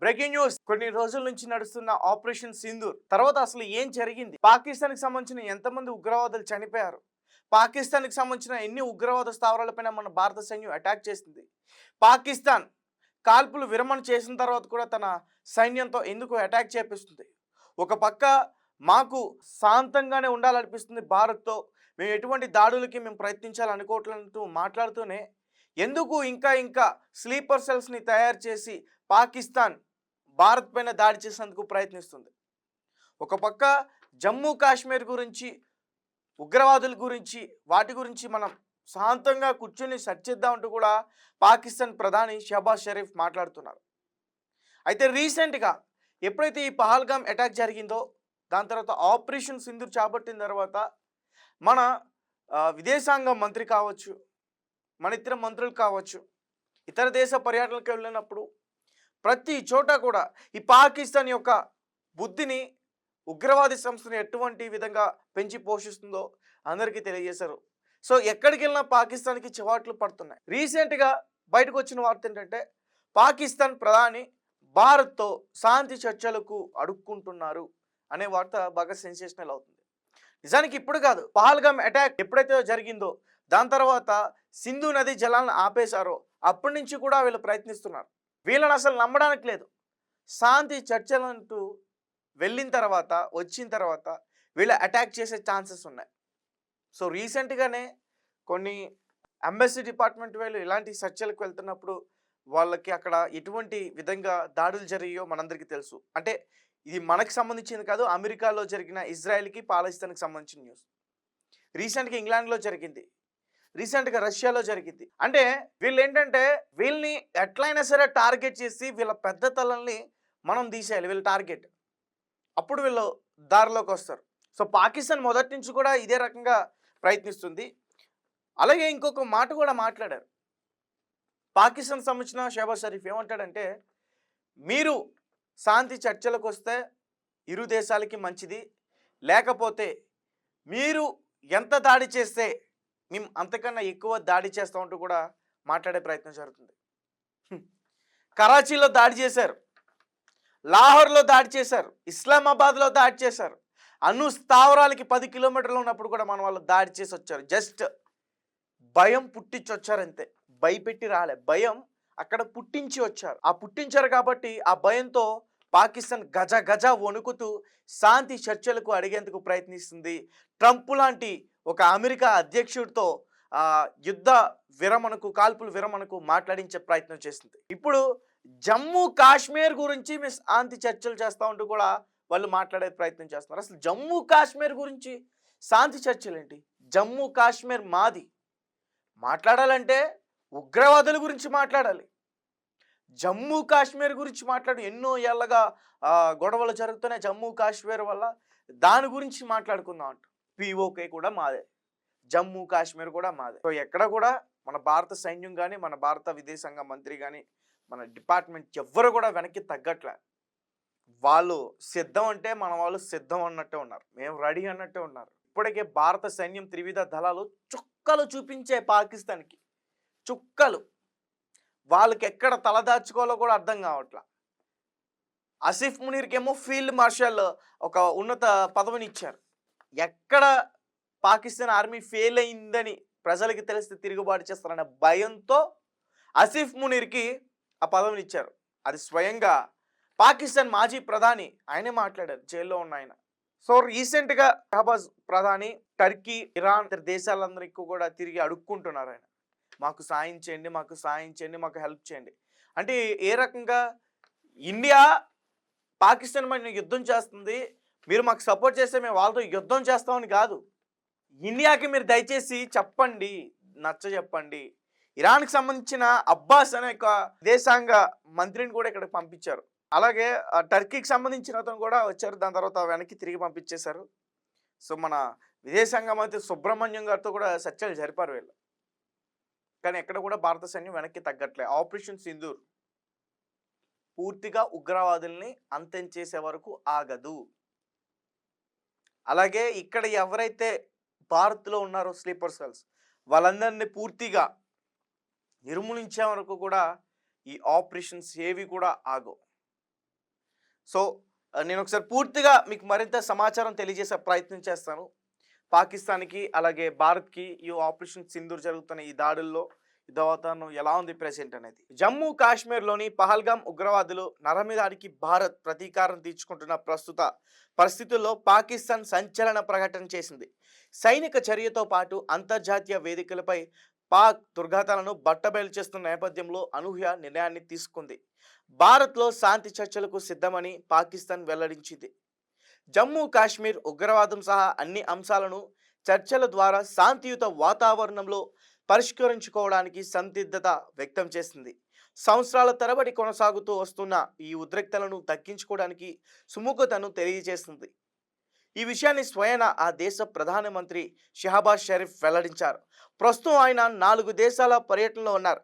Breaking news. కొన్ని రోజుల నుంచి నడుస్తున్న ఆపరేషన్ సింధూర్ తర్వాత అసలు ఏం జరిగింది? పాకిస్తాన్కి సంబంధించిన ఎంతమంది ఉగ్రవాదులు చనిపోయారు? పాకిస్తాన్కి సంబంధించిన ఎన్ని ఉగ్రవాద స్థావరాలపైన మన భారత సైన్యం అటాక్ చేసింది? పాకిస్తాన్ కాల్పులు విరమణ చేసిన తర్వాత కూడా తన సైన్యంతో ఎందుకు అటాక్ చేపిస్తుంది? ఒక పక్క మాకు శాంతంగానే ఉండాలనిపిస్తుంది భారత్తో, మేము ఎటువంటి దాడులకి మేము ప్రయత్నించాలనుకోవట్లంటూ మాట్లాడుతూనే ఎందుకు ఇంకా ఇంకా స్లీపర్ సెల్స్ని తయారు చేసి పాకిస్తాన్ భారత్ పైన దాడి చేసేందుకు ప్రయత్నిస్తుంది? ఒక పక్క జమ్మూ కాశ్మీర్ గురించి, ఉగ్రవాదుల గురించి, వాటి గురించి మనం శాంతంగా కూర్చొని చర్చిద్దామంటూ కూడా పాకిస్తాన్ ప్రధాని షహబాజ్ షరీఫ్ మాట్లాడుతున్నారు. అయితే రీసెంట్గా ఎప్పుడైతే ఈ పహల్గామ్ అటాక్ జరిగిందో దాని తర్వాత ఆపరేషన్ సింధూర్ చేపట్టిన తర్వాత మన విదేశాంగ మంత్రి కావచ్చు, మన ఇతర మంత్రులు కావచ్చు, ఇతర దేశ పర్యటనకు వెళ్ళినప్పుడు ప్రతి చోట కూడా ఈ పాకిస్తాన్ యొక్క బుద్ధిని, ఉగ్రవాది సంస్థను ఎటువంటి విధంగా పెంచి పోషిస్తుందో అందరికీ తెలియజేశారు. సో ఎక్కడికి వెళ్ళినా పాకిస్తాన్కి చివాట్లు పడుతున్నాయి. రీసెంట్గా బయటకు వచ్చిన వార్త ఏంటంటే పాకిస్తాన్ ప్రధాని భారత్తో శాంతి చర్చలకు అడుక్కుంటున్నారు అనే వార్త బాగా సెన్సేషనల్ అవుతుంది. నిజానికి ఇప్పుడు కాదు, పహల్గామ్ అటాక్ ఎప్పుడైతే జరిగిందో దాని తర్వాత సింధు నది జలాలను ఆపేశారో అప్పటి నుంచి కూడా వీళ్ళు ప్రయత్నిస్తున్నారు. వీళ్ళని అసలు నమ్మడానికి లేదు. శాంతి చర్చలంటూ వెళ్ళిన తర్వాత, వచ్చిన తర్వాత వీళ్ళు అటాక్ చేసే ఛాన్సెస్ ఉన్నాయి. సో రీసెంట్గానే కొన్ని ఎంబసీ డిపార్ట్మెంట్ వాళ్ళు ఇలాంటి చర్చలకు వెళ్తున్నప్పుడు వాళ్ళకి అక్కడ ఎటువంటి విధంగా దాడులు జరిగాయో మనందరికీ తెలుసు. అంటే ఇది మనకు సంబంధించింది కాదు, అమెరికాలో జరిగిన ఇజ్రాయెల్కి పాలస్తీన్కి సంబంధించిన న్యూస్. రీసెంట్గా ఇంగ్లాండ్లో జరిగింది, రీసెంట్గా రష్యాలో జరిగింది. అంటే వీళ్ళు ఏంటంటే వీళ్ళని ఎట్లయినా సరే టార్గెట్ చేసి వీళ్ళ పెద్ద తలల్ని మనం తీసేయాలి, వీళ్ళ టార్గెట్. అప్పుడు వీళ్ళు దారిలోకి వస్తారు. సో పాకిస్తాన్ మొదటి నుంచి కూడా ఇదే రకంగా ప్రయత్నిస్తుంది. అలాగే ఇంకొక మాట కూడా మాట్లాడారు పాకిస్తాన్ సంబంధించిన షహబాజ్ షరీఫ్. ఏమంటాడంటే మీరు శాంతి చర్చలకు వస్తే ఇరు దేశాలకి మంచిది, లేకపోతే మీరు ఎంత దాడి చేస్తే మేము అంతకన్నా ఎక్కువ దాడి చేస్తామంటూ కూడా మాట్లాడే ప్రయత్నం జరుగుతుంది. కరాచీలో దాడి చేశారు, లాహోర్లో దాడి చేశారు, ఇస్లామాబాద్లో దాడి చేశారు. అణు స్థావరాలకి 10 కిలోమీటర్లు ఉన్నప్పుడు కూడా మన వాళ్ళు దాడి చేసి వచ్చారు. జస్ట్ భయం పుట్టించి వచ్చారు అంతే, భయపెట్టి రాలే, భయం అక్కడ పుట్టించి వచ్చారు. ఆ పుట్టించారు కాబట్టి ఆ భయంతో పాకిస్తాన్ గజ గజ వణుకుతూ శాంతి చర్చలకు అడిగేందుకు ప్రయత్నిస్తుంది. ట్రంప్ లాంటి ఒక అమెరికా అధ్యక్షుడితో యుద్ధ విరమణకు, కాల్పుల విరమణకు మాట్లాడించే ప్రయత్నం చేస్తుంది. ఇప్పుడు జమ్మూ కాశ్మీర్ గురించి మేము శాంతి చర్చలు చేస్తూ ఉంటూ కూడా వాళ్ళు మాట్లాడే ప్రయత్నం చేస్తున్నారు. అసలు జమ్మూ కాశ్మీర్ గురించి శాంతి చర్చలు ఏంటి? జమ్మూ కాశ్మీర్ మాది. మాట్లాడాలంటే ఉగ్రవాదుల గురించి మాట్లాడాలి. జమ్మూ కాశ్మీర్ గురించి మాట్లాడు, ఎన్నో ఏళ్ళగా గొడవలు జరుగుతున్నాయి జమ్మూ కాశ్మీర్ వల్ల, దాని గురించి మాట్లాడుకుందాం అంట. పిఓకే కూడా మాదే, జమ్మూ కాశ్మీర్ కూడా మాదే. సో ఎక్కడ కూడా మన భారత సైన్యం కానీ, మన భారత విదేశాంగ మంత్రి కానీ, మన డిపార్ట్మెంట్ ఎవ్వరు కూడా వెనక్కి తగ్గట్లే. వాళ్ళు సిద్ధం అంటే మన వాళ్ళు సిద్ధం అన్నట్టే ఉన్నారు, మేము రెడీ అన్నట్టే ఉన్నారు. ఇప్పటికే భారత సైన్యం త్రివిధ దళాలు చుక్కలు చూపించే పాకిస్తాన్కి, చుక్కలు. వాళ్ళకి ఎక్కడ తలదాచుకోవాలో కూడా అర్థం కావట్లా. ఆసిఫ్ మునీర్కి ఏమో ఫీల్డ్ మార్షల్ ఒక ఉన్నత పదవిని ఇచ్చారు. ఎక్కడ పాకిస్తాన్ ఆర్మీ ఫెయిల్ అయిందని ప్రజలకి తెలిస్తే తిరుగుబాటు చేస్తారనే భయంతో ఆసిఫ్ మునీర్కి ఆ పదవిని ఇచ్చారు. అది స్వయంగా పాకిస్తాన్ మాజీ ప్రధాని ఆయనే మాట్లాడారు, జైల్లో ఉన్న ఆయన. సో రీసెంట్గా షహబాజ్ ప్రధాని టర్కీ, ఇరాన్ ఇతర దేశాలందరికీ కూడా తిరిగి అడుక్కుంటున్నారు ఆయన, మాకు సాయం చేయండి, మాకు సాయం చేయండి, మాకు హెల్ప్ చేయండి. అంటే ఏ రకంగా ఇండియా పాకిస్తాన్ మీద యుద్ధం చేస్తుంది, మీరు మాకు సపోర్ట్ చేస్తే మేము వాళ్ళతో యుద్ధం చేస్తామని కాదు. ఇండియాకి మీరు దయచేసి చెప్పండి, నచ్చ చెప్పండి. ఇరాన్కి సంబంధించిన అబ్బాస్ అనే ఒక విదేశాంగ మంత్రిని కూడా ఇక్కడికి పంపించారు. అలాగే టర్కీకి సంబంధించిన అతను కూడా వచ్చారు, దాని తర్వాత వెనక్కి తిరిగి పంపించేశారు. సో మన విదేశాంగ మంత్రి సుబ్రహ్మణ్యం గారితో కూడా చర్చలు జరిపారు వీళ్ళు. కానీ ఎక్కడ కూడా భారత సైన్యం వెనక్కి తగ్గట్లే. ఆపరేషన్ సింధూర్ పూర్తిగా ఉగ్రవాదుల్ని అంతం చేసే వరకు ఆగదు. అలాగే ఇక్కడ ఎవరైతే భారత్లో ఉన్నారో స్లీపర్ సెల్స్, వాళ్ళందరినీ పూర్తిగా నిర్మూలించే వరకు కూడా ఈ ఆపరేషన్స్ ఏవి కూడా ఆగవు. సో నేను ఒకసారి పూర్తిగా మీకు మరింత సమాచారం తెలియజేసే ప్రయత్నం చేస్తాను. పాకిస్తాన్‌కి అలాగే భారత్‌కి ఈ ఆపరేషన్ సింధూర్ జరుగుతున్న ఈ దాడుల్లో ఈ వాతావరణం ఎలా ఉంది ప్రెజెంట్ అనేది. జమ్మూ కాశ్మీర్‌లోని పహల్గామ్ ఉగ్రవాదులు నరమేధానికి భారత్ ప్రతీకారం తీర్చుకుంటున్న ప్రస్తుత పరిస్థితుల్లో పాకిస్తాన్ సంచలన ప్రకటన చేసింది. సైనిక చర్యతో పాటు అంతర్జాతీయ వేదికలపై పాక్ దుర్ఘాతాలను బట్టబయలు చేస్తున్న నేపథ్యంలో అనూహ్య నిర్ణయాన్ని తీసుకుంది. భారత్లో శాంతి చర్చలకు సిద్ధమని పాకిస్తాన్ వెల్లడించింది. జమ్మూ కాశ్మీర్ ఉగ్రవాదం సహా అన్ని అంశాలను చర్చల ద్వారా శాంతియుత వాతావరణంలో పరిష్కరించుకోవడానికి సందిగ్ధత వ్యక్తం చేసింది. సంవత్సరాల తరబడి కొనసాగుతూ వస్తున్న ఈ ఉద్రిక్తలను దక్కించుకోవడానికి సుముఖతను తెలియజేసింది. ఈ విషయాన్ని స్వయాన ఆ దేశ ప్రధానమంత్రి షహబాజ్ షరీఫ్ వెల్లడించారు. ప్రస్తుతం ఆయన 4 దేశాల పర్యటనలో ఉన్నారు.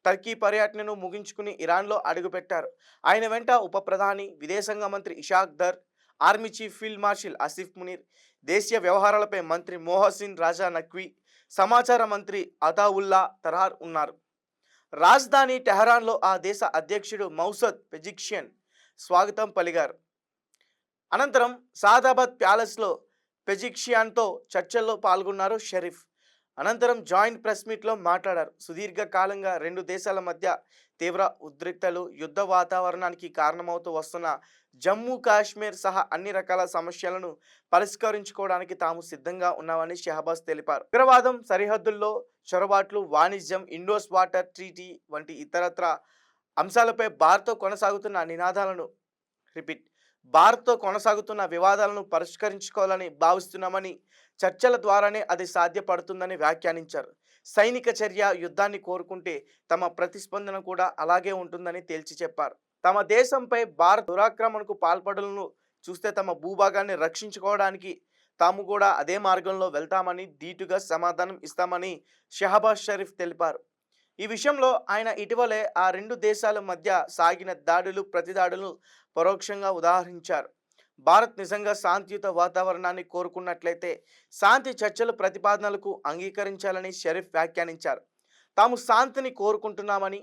టర్కీ పర్యటనను ముగించుకుని ఇరాన్లో అడుగుపెట్టారు. ఆయన వెంట ఉప ప్రధాని, విదేశాంగ మంత్రి Ishaq Dar, army chief field marshal Asif Munir, దేశీయ వ్యవహారాలపై మంత్రి మొహసిన్ రాజా నఖ్వీ, సమాచార మంత్రి అతావుల్లా తరహార్ ఉన్నారు. రాజధాని టెహరాన్లో ఆ దేశ అధ్యక్షుడు మౌసద్ పెజిక్షియన్ స్వాగతం పలికారు. అనంతరం సాదాబాద్ ప్యాలెస్లో పెజిక్షియాన్తో చర్చల్లో పాల్గొన్నారు షరీఫ్. అనంతరం జాయింట్ ప్రెస్ మీట్లో మాట్లాడారు. సుదీర్ఘ కాలంగా 2 దేశాల మధ్య తీవ్ర ఉద్రిక్తలు, యుద్ధ వాతావరణానికి కారణమవుతూ వస్తున్న జమ్మూ కాశ్మీర్ సహా అన్ని రకాల సమస్యలను పరిష్కరించుకోవడానికి తాము సిద్ధంగా ఉన్నామని షహబాజ్ తెలిపారు. ఉగ్రవాదం, సరిహద్దుల్లో చొరబాట్లు, వాణిజ్యం, ఇండోస్ వాటర్ ట్రీటీ వంటి ఇతరత్ర అంశాలపై భారత్తో కొనసాగుతున్న వివాదాలను పరిష్కరించుకోవాలని భావిస్తున్నామని, చర్చల ద్వారానే అది సాధ్యపడుతుందని వ్యాఖ్యానించారు. సైనిక చర్య యుద్ధాన్ని కోరుకుంటే తమ ప్రతిస్పందన కూడా అలాగే ఉంటుందని తేల్చి చెప్పారు. తమ దేశంపై భారత్ దురాక్రమణకు పాల్పడలను చూస్తే తమ భూభాగాన్ని రక్షించుకోవడానికి తాము కూడా అదే మార్గంలో వెళ్తామని ధీటుగా సమాధానం ఇస్తామని షహబాజ్ షరీఫ్ తెలిపారు. ఈ విషయంలో ఆయన ఇటీవలే ఆ 2 దేశాల మధ్య సాగిన దాడులు, ప్రతిదాడులను పరోక్షంగా ఉదాహరించారు. భారత్ నిజంగా శాంతియుత వాతావరణాన్ని కోరుకున్నట్లయితే శాంతి చర్చల ప్రతిపాదనలకు అంగీకరించాలని షరీఫ్ వ్యాఖ్యానించారు. తాము శాంతిని కోరుకుంటున్నామని,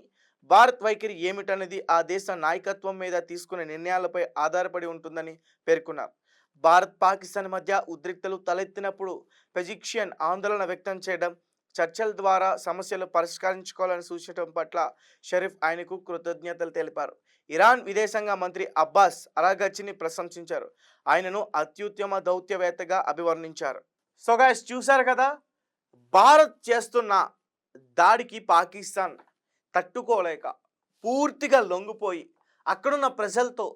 భారత్ వైఖరి ఏమిటనేది ఆ దేశ నాయకత్వం మీద తీసుకునే నిర్ణయాలపై ఆధారపడి ఉంటుందని పేర్కొన్నారు. భారత్, పాకిస్తాన్ మధ్య ఉద్రిక్తలు తలెత్తినప్పుడు పెజిక్షియన్ ఆందోళన వ్యక్తం చేయడం, చర్చల ద్వారా సమస్యలు పరిష్కరించుకోవాలని సూచించడం పట్ల షరీఫ్ ఆయనకు కృతజ్ఞతలు తెలిపారు. ఇరాన్ విదేశాంగ మంత్రి అబ్బాస్ అరాగచిని ప్రశంసించారు. ఆయనను అత్యుత్తమ దౌత్యవేత్తగా అభివర్ణించారు. సో గైస్, చూశారు కదా, భారత్ చేస్తున్న దాడికి పాకిస్తాన్ తట్టుకోలేక పూర్తిగా లొంగిపోయి అక్కడున్న ప్రజలతో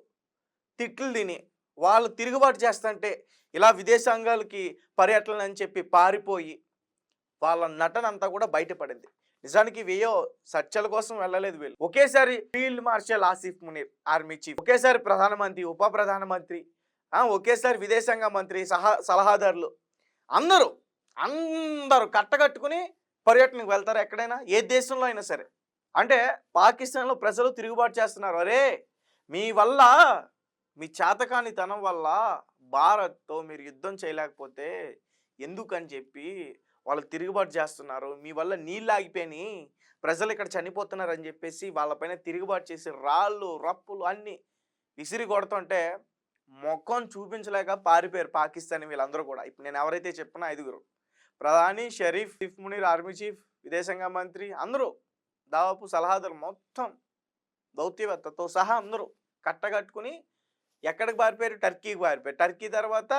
తిట్లు తిని వాళ్ళు తిరుగుబాటు చేస్తుంటే ఇలా విదేశాంగాలకి పర్యటన అని చెప్పి పారిపోయి వాళ్ళ నటన అంతా కూడా బయటపడింది. నిజానికి వేయో చర్చల కోసం వెళ్ళలేదు వీళ్ళు. ఒకేసారి field marshal Asif Munir, army chief, ఒకేసారి ప్రధానమంత్రి, ఉప ప్రధానమంత్రి, ఒకేసారి విదేశాంగ మంత్రి, సలహాదారులు అందరూ కట్టకట్టుకుని పర్యటనకు వెళ్తారు ఎక్కడైనా, ఏ దేశంలో అయినా సరే. అంటే పాకిస్తాన్లో ప్రజలు తిరుగుబాటు చేస్తున్నారు. అరే, మీ వల్ల, మీ చేతకానితనం వల్ల భారత్తో మీరు యుద్ధం చేయలేకపోతే ఎందుకని చెప్పి వాళ్ళు తిరుగుబాటు చేస్తున్నారు, మీ వల్ల నీళ్ళు ఆగిపోయినాయి, ప్రజలు ఇక్కడ చనిపోతున్నారు అని చెప్పేసి వాళ్ళపైన తిరుగుబాటు చేసి రాళ్ళు, రప్పులు అన్నీ విసిరి కొడుతుంటే ముఖం చూపించలేక పారిపోయారు పాకిస్తాన్ వీళ్ళందరూ కూడా. ఇప్పుడు నేను ఎవరైతే చెప్పినా 5 ప్రధాని, Sharif, chief Munir, army chief, విదేశాంగ మంత్రి, అందరూ దాదాపు సలహాదారు మొత్తం దౌత్యవేత్తతో సహా అందరూ కట్టగట్టుకుని ఎక్కడికి పారిపోయారు? టర్కీకి పారిపోయారు. టర్కీ తర్వాత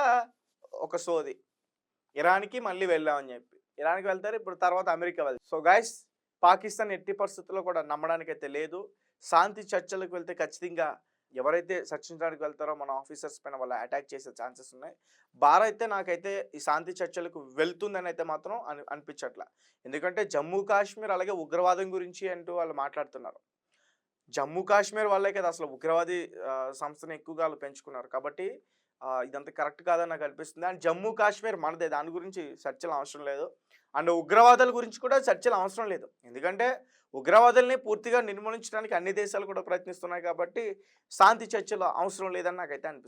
ఒక సోది ఇరాన్కి మళ్ళీ వెళ్ళామని చెప్పి ఇరాన్కి వెళ్తారు. ఇప్పుడు తర్వాత అమెరికా వెళ్తారు. సో గైస్, పాకిస్తాన్ ఎట్టి పరిస్థితుల్లో కూడా నమ్మడానికి అయితే లేదు. శాంతి చర్చలకు వెళ్తే ఖచ్చితంగా ఎవరైతే చర్చించడానికి వెళ్తారో మన ఆఫీసర్స్ పైన వాళ్ళు అటాక్ చేసే ఛాన్సెస్ ఉన్నాయి. భారత్ అయితే నాకైతే ఈ శాంతి చర్చలకు వెళ్తుందని అయితే మాత్రం అనిపించట్ల. ఎందుకంటే జమ్మూ కాశ్మీర్ అలాగే ఉగ్రవాదం గురించి అంటూ వాళ్ళు మాట్లాడుతున్నారు. జమ్మూ కాశ్మీర్ వాళ్ళే కదా అసలు ఉగ్రవాది సంస్థను ఎక్కువగా వాళ్ళు పెంచుకున్నారు. కాబట్టి ఇదంతా కరెక్ట్ కాదని నాకు అనిపిస్తుంది. అండ్ జమ్మూ కాశ్మీర్ మనదే, దాని గురించి చర్చలు అవసరం లేదు. అండ్ ఉగ్రవాదాల గురించి కూడా చర్చలు అవసరం లేదు. ఎందుకంటే ఉగ్రవాదుల్ని పూర్తిగా నిర్మూలించడానికి అన్ని దేశాలు కూడా ప్రయత్నిస్తున్నాయి. కాబట్టి శాంతి చర్చలు అవసరం లేదని నాకైతే అనిపిస్తుంది.